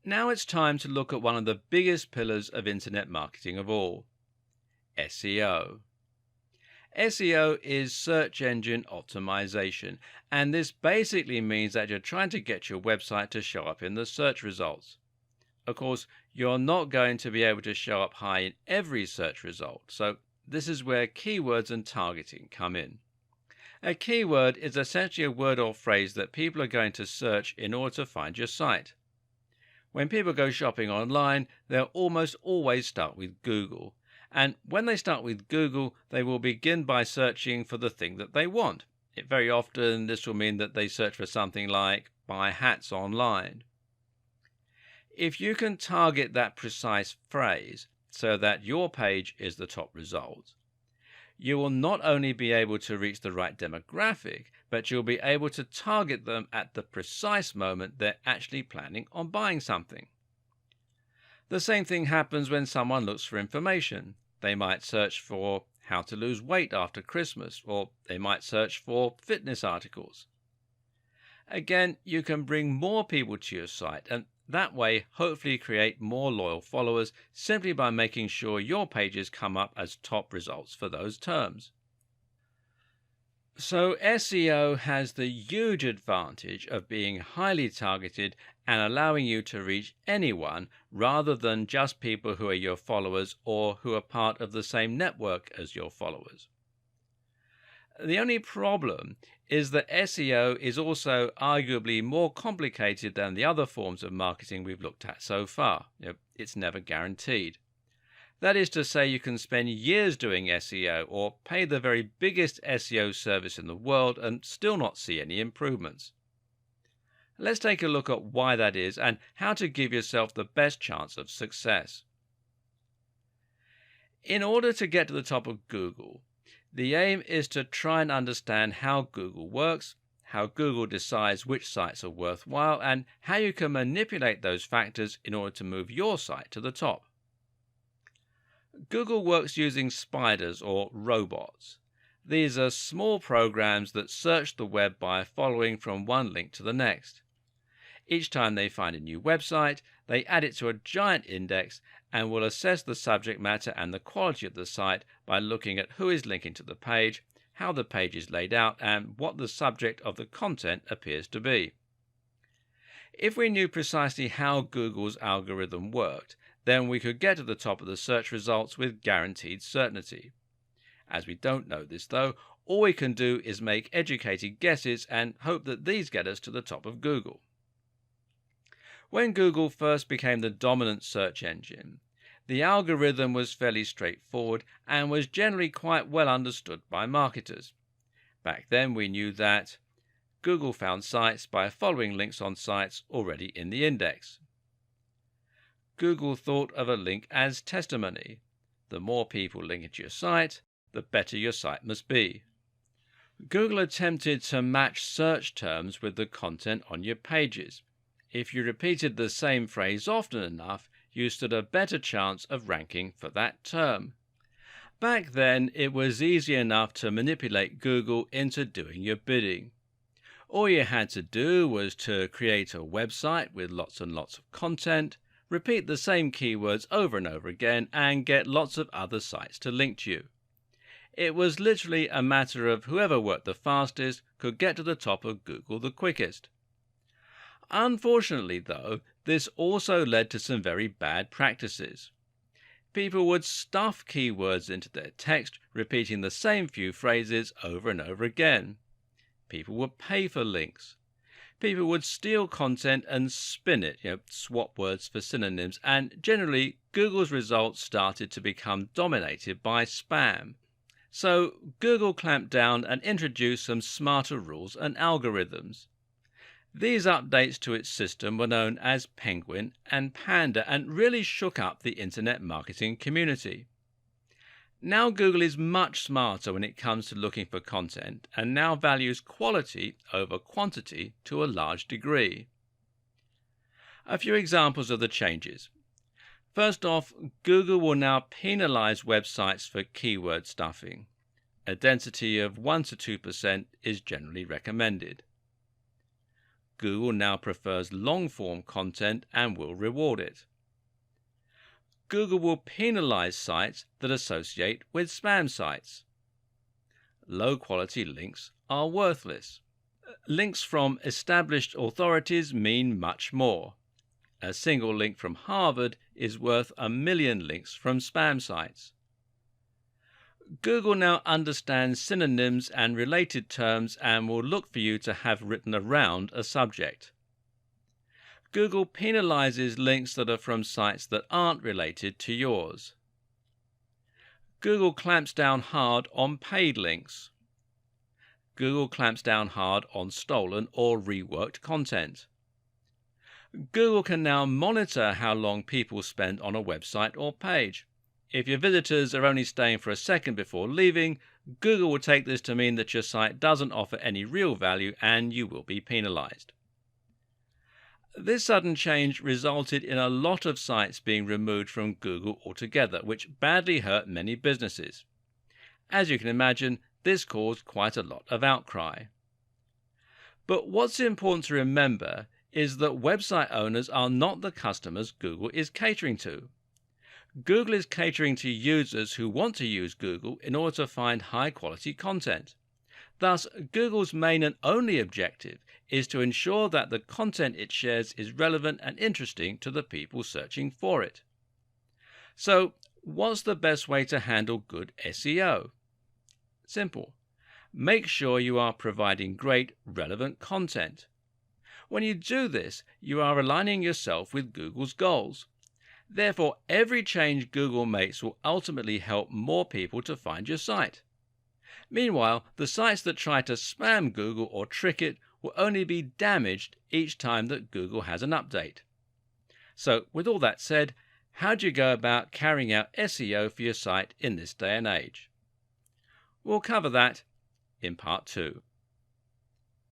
Now it's time to look at one of the biggest pillars of internet marketing of all, SEO. SEO is search engine optimization, and this basically means that you're trying to get your website to show up in the search results. Of course, you're not going to be able to show up high in every search result, so this is where keywords and targeting come in. A keyword is essentially a word or phrase that people are going to search in order to find your site. When people go shopping online, they'll almost always start with Google. And when they start with Google, they will begin by searching for the thing that they want. Very often, this will mean that they search for something like buy hats online. If you can target that precise phrase so that your page is the top result, you will not only be able to reach the right demographic, but you'll be able to target them at the precise moment they're actually planning on buying something. The same thing happens when someone looks for information. They might search for how to lose weight after Christmas, or they might search for fitness articles. Again, you can bring more people to your site, and that way hopefully create more loyal followers simply by making sure your pages come up as top results for those terms. So SEO has the huge advantage of being highly targeted and allowing you to reach anyone rather than just people who are your followers or who are part of the same network as your followers. The only problem is that SEO is also arguably more complicated than the other forms of marketing we've looked at so far. It's never guaranteed. That is to say, you can spend years doing SEO or pay the very biggest SEO service in the world and still not see any improvements. Let's take a look at why that is and how to give yourself the best chance of success. In order to get to the top of Google, the aim is to try and understand how Google works, how Google decides which sites are worthwhile, and how you can manipulate those factors in order to move your site to the top. Google works using spiders or robots. These are small programs that search the web by following from one link to the next. Each time they find a new website, they add it to a giant index and will assess the subject matter and the quality of the site by looking at who is linking to the page, how the page is laid out, and what the subject of the content appears to be. If we knew precisely how Google's algorithm worked, then we could get to the top of the search results with guaranteed certainty. As we don't know this though, all we can do is make educated guesses and hope that these get us to the top of Google. When Google first became the dominant search engine, the algorithm was fairly straightforward and was generally quite well understood by marketers. Back then we knew that Google found sites by following links on sites already in the index. Google thought of a link as testimony. The more people link into your site, the better your site must be. Google attempted to match search terms with the content on your pages. If you repeated the same phrase often enough, you stood a better chance of ranking for that term. Back then, it was easy enough to manipulate Google into doing your bidding. All you had to do was to create a website with lots and lots of content, repeat the same keywords over and over again, and get lots of other sites to link to you. It was literally a matter of whoever worked the fastest could get to the top of Google the quickest. Unfortunately, though, this also led to some very bad practices. People would stuff keywords into their text, repeating the same few phrases over and over again. People would pay for links. People would steal content and spin it, swap words for synonyms, and generally Google's results started to become dominated by spam. So Google clamped down and introduced some smarter rules and algorithms. These updates to its system were known as Penguin and Panda and really shook up the internet marketing community. Now Google is much smarter when it comes to looking for content and now values quality over quantity to a large degree. A few examples of the changes. First off, Google will now penalize websites for keyword stuffing. A density of 1 to 2% is generally recommended. Google now prefers long-form content and will reward it. Google will penalize sites that associate with spam sites. Low-quality links are worthless. Links from established authorities mean much more. A single link from Harvard is worth 1,000,000 links from spam sites. Google now understands synonyms and related terms and will look for you to have written around a subject. Google penalizes links that are from sites that aren't related to yours. Google clamps down hard on paid links. Google clamps down hard on stolen or reworked content. Google can now monitor how long people spend on a website or page. If your visitors are only staying for a second before leaving, Google will take this to mean that your site doesn't offer any real value and you will be penalized. This sudden change resulted in a lot of sites being removed from Google altogether, which badly hurt many businesses. As you can imagine, this caused quite a lot of outcry. But what's important to remember is that website owners are not the customers Google is catering to. Google is catering to users who want to use Google in order to find high-quality content. Thus, Google's main and only objective is to ensure that the content it shares is relevant and interesting to the people searching for it. So, what's the best way to handle good SEO? Simple. Make sure you are providing great, relevant content. When you do this, you are aligning yourself with Google's goals. Therefore, every change Google makes will ultimately help more people to find your site. Meanwhile, the sites that try to spam Google or trick it will only be damaged each time that Google has an update. So, with all that said, how do you go about carrying out SEO for your site in this day and age? We'll cover that in part 2.